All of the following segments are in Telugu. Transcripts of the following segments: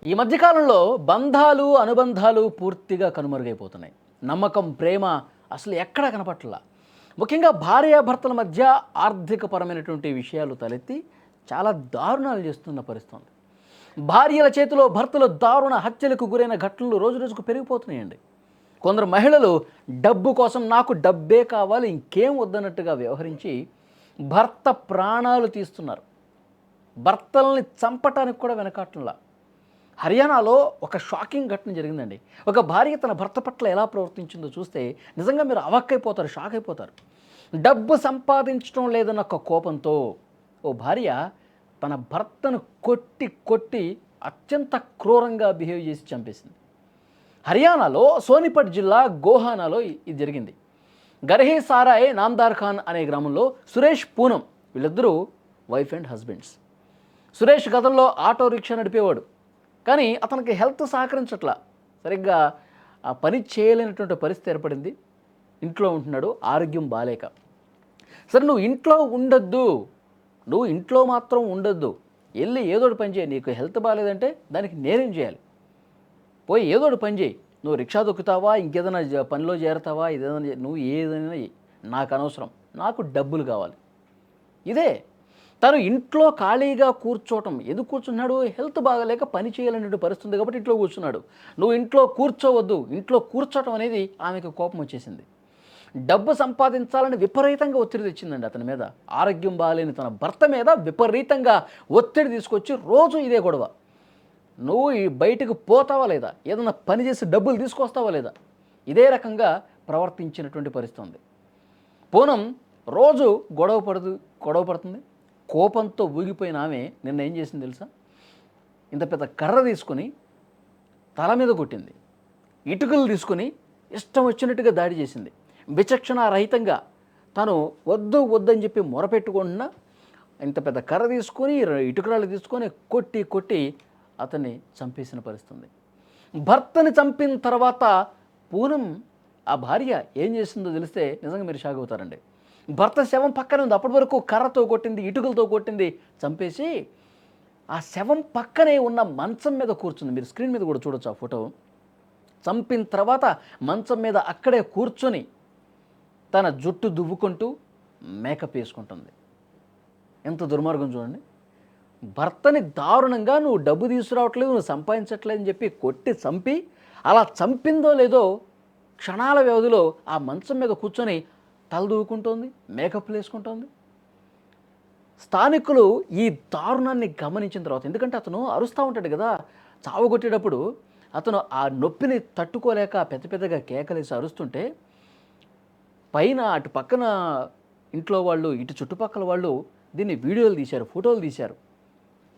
ఈ మధ్యకాలంలో బంధాలు, అనుబంధాలు పూర్తిగా కనుమరుగైపోతున్నాయి. నమ్మకం, ప్రేమ అసలు ఎక్కడా కనపట్లా. ముఖ్యంగా భార్యాభర్తల మధ్య ఆర్థికపరమైనటువంటి విషయాలు తలెత్తి చాలా దారుణాలు చేస్తున్న పరిస్థితి ఉంది. భార్యల చేతిలో భర్తలు దారుణ హత్యలకు గురైన ఘటనలు రోజురోజుకు పెరిగిపోతున్నాయండి. కొందరు మహిళలు డబ్బు కోసం నాకు డబ్బే కావాలి ఇంకేం వద్దన్నట్టుగా వ్యవహరించి భర్త ప్రాణాలు తీస్తున్నారు. భర్తల్ని చంపటానికి కూడా వెనకాటంలా. హర్యానాలో ఒక షాకింగ్ ఘటన జరిగిందండి. ఒక భార్య తన భర్త పట్ల ఎలా ప్రవర్తించిందో చూస్తే నిజంగా మీరు అవాక్కైపోతారు, షాక్ అయిపోతారు. డబ్బు సంపాదించడం లేదన్న ఒక కోపంతో ఓ భార్య తన భర్తను కొట్టి అత్యంత క్రూరంగా బిహేవ్ చేసి చంపేసింది. హర్యానాలో సోనిపట్ జిల్లా గోహానాలో ఇది జరిగింది. గర్హే సారాయ్ నామ్దార్ ఖాన్ అనే గ్రామంలో సురేష్, పూనం వీళ్ళిద్దరూ వైఫ్ అండ్ హస్బెండ్స్. సురేష్ గతంలో ఆటో రిక్షా నడిపేవాడు. కానీ అతనికి హెల్త్ సహకరించట్లా, సరిగ్గా ఆ పని చేయలేనటువంటి పరిస్థితి ఏర్పడింది. ఇంట్లో ఉంటున్నాడు, ఆరోగ్యం బాలేక. సరే నువ్వు ఇంట్లో ఉండొద్దు, నువ్వు ఇంట్లో మాత్రం ఉండొద్దు, వెళ్ళి ఏదోటి పని చేయి. నీకు హెల్త్ బాగాలేదంటే దానికి నేనేం చేయాలి? పోయి ఏదోటి పని చేయి. నువ్వు రిక్షా దొక్కుతావా, ఇంకేదైనా పనిలో చేరతావా, ఇదేదైనా నువ్వు ఏదైనా నాకు అనవసరం, నాకు డబ్బులు కావాలి. ఇదే తను ఇంట్లో ఖాళీగా కూర్చోవటం. ఎందుకు కూర్చున్నాడు? హెల్త్ బాగాలేక పని చేయాలనే పరిస్థితుంది కాబట్టి ఇంట్లో కూర్చున్నాడు. నువ్వు ఇంట్లో కూర్చోవద్దు. ఇంట్లో కూర్చోవటం అనేది ఆమెకు కోపం వచ్చేసింది. డబ్బు సంపాదించాలని విపరీతంగా ఒత్తిడి తెచ్చిందండి అతని మీద. ఆరోగ్యం బాగాలేని తన భర్త మీద విపరీతంగా ఒత్తిడి తీసుకొచ్చి రోజు ఇదే గొడవ. నువ్వు బయటకు పోతావా లేదా, ఏదైనా పని చేసి డబ్బులు తీసుకొస్తావా లేదా, ఇదే రకంగా ప్రవర్తించినటువంటి పరిస్థితి ఉంది. పూనం రోజు గొడవ పడుతుంది. కోపంతో ఊగిపోయిన ఆమె నిన్న ఏం చేసింది తెలుసా? ఇంత పెద్ద కర్ర తీసుకొని తల మీద కొట్టింది. ఇటుకలు తీసుకొని ఇష్టం వచ్చినట్టుగా దాడి చేసింది. విచక్షణ రహితంగా తను వద్దని చెప్పి మొరపెట్టుకున్న ఇంత పెద్ద కర్ర తీసుకొని ఇటుకరాళ్ళు తీసుకొని కొట్టి అతన్ని చంపేసిన పరిస్థితి. భర్తని చంపిన తర్వాత పూనం ఆ భార్య ఏం చేసిందో తెలిస్తే నిజంగా మీరు షాక్ అవుతారండి. భర్త శవం పక్కనే ఉంది. అప్పటి వరకు కర్రతో కొట్టింది, ఇటుకలతో కొట్టింది, చంపేసి ఆ శవం పక్కనే ఉన్న మంచం మీద కూర్చుంది. మీరు స్క్రీన్ మీద కూడా చూడొచ్చు ఆ ఫోటో. చంపిన తర్వాత మంచం మీద అక్కడే కూర్చొని తన జుట్టు దువ్వుకుంటూ మేకప్ వేసుకుంటుంది. ఎంత దుర్మార్గం చూడండి. భర్తని దారుణంగా నువ్వు డబ్బు తీసుకురావట్లేదు, నువ్వు సంపాదించట్లేదు అని చెప్పి కొట్టి చంపి, అలా చంపిందో లేదో క్షణాల వ్యవధిలో ఆ మంచం మీద కూర్చొని తలదూకుంటోంది, మేకప్లు వేసుకుంటోంది. స్థానికులు ఈ దారుణాన్ని గమనించిన తర్వాత, ఎందుకంటే అతను అరుస్తూ ఉంటాడు కదా, చావగొట్టేటప్పుడు అతను ఆ నొప్పిని తట్టుకోలేక పెద్దగా కేకలేసి అరుస్తుంటే పైన అటు పక్కన ఇంట్లో వాళ్ళు, ఇటు చుట్టుపక్కల వాళ్ళు దీన్ని వీడియోలు తీశారు, ఫోటోలు తీశారు.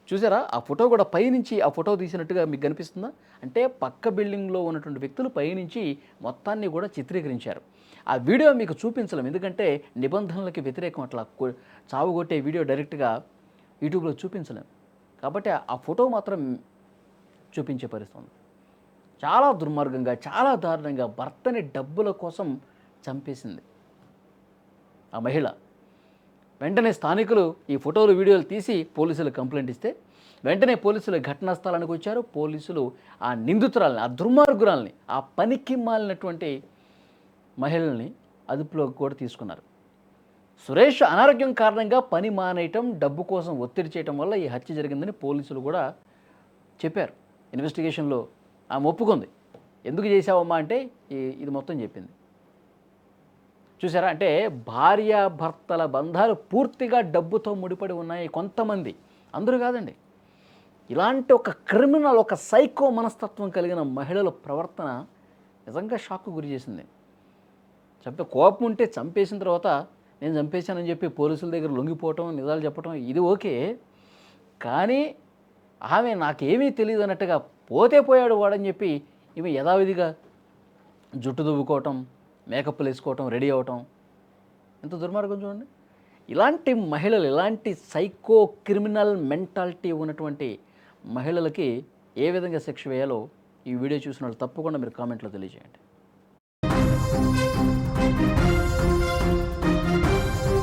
చూసారా? ఆ ఫోటో కూడా పైనుంచి ఆ ఫోటో తీసినట్టుగా మీకు కనిపిస్తుందా? అంటే పక్క బిల్డింగ్లో ఉన్నటువంటి వ్యక్తులు పైనుంచి మొత్తాన్ని కూడా చిత్రీకరించారు. ఆ వీడియో మీకు చూపించలేం, ఎందుకంటే నిబంధనలకి వ్యతిరేకం. అట్లా చావుగొట్టే వీడియో డైరెక్ట్గా యూట్యూబ్లో చూపించలేం. కాబట్టి ఆ ఫోటో మాత్రం చూపించే పరిస్థితి. చాలా దుర్మార్గంగా, చాలా దారుణంగా భర్తని డబ్బుల కోసం చంపేసింది ఆ మహిళ. వెంటనే స్థానికులు ఈ ఫోటోలు, వీడియోలు తీసి పోలీసులు కంప్లైంట్ ఇస్తే వెంటనే పోలీసులు ఘటనా స్థలానికి వచ్చారు. పోలీసులు ఆ నిందితురాలని, ఆ దుర్మార్గురాలని, ఆ పనికి మాలినటువంటి మహిళల్ని అదుపులోకి కూడా తీసుకున్నారు. సురేష్ అనారోగ్యం కారణంగా పని మానేయటం, డబ్బు కోసం ఒత్తిడి చేయటం వల్ల ఈ హత్య జరిగిందని పోలీసులు కూడా చెప్పారు. ఇన్వెస్టిగేషన్లో ఆమె ఒప్పుకుంది. ఎందుకు చేశావమ్మా అంటే ఇది మొత్తం చెప్పింది. చూసారా? అంటే భార్యాభర్తల బంధాలు పూర్తిగా డబ్బుతో ముడిపడి ఉన్నాయి. కొంతమంది, అందరూ కాదండి. ఇలాంటి ఒక క్రిమినల్, ఒక సైకో మనస్తత్వం కలిగిన మహిళల ప్రవర్తన నిజంగా షాక్కు గురి చేసింది. కోపం ఉంటే చంపేసిన తర్వాత నేను చంపేశానని చెప్పి పోలీసుల దగ్గర లొంగిపోవటం, నిజాలు చెప్పటం ఇది ఓకే. కానీ ఆమె నాకేమీ తెలియదు అన్నట్టుగా పోతే పోయాడు వాడని చెప్పి ఈమె యథావిధిగా జుట్టు దువ్వుకోవటం, మేకప్లు వేసుకోవటం, రెడీ అవ్వటం, ఎంత దుర్మార్గం చూడండి. ఇలాంటి మహిళలు, ఇలాంటి సైకో క్రిమినల్ మెంటాలిటీ ఉన్నటువంటి మహిళలకి ఏ విధంగా శిక్ష వేయాలో ఈ వీడియో చూసిన వాళ్ళు తప్పకుండా మీరు కామెంట్లో తెలియజేయండి.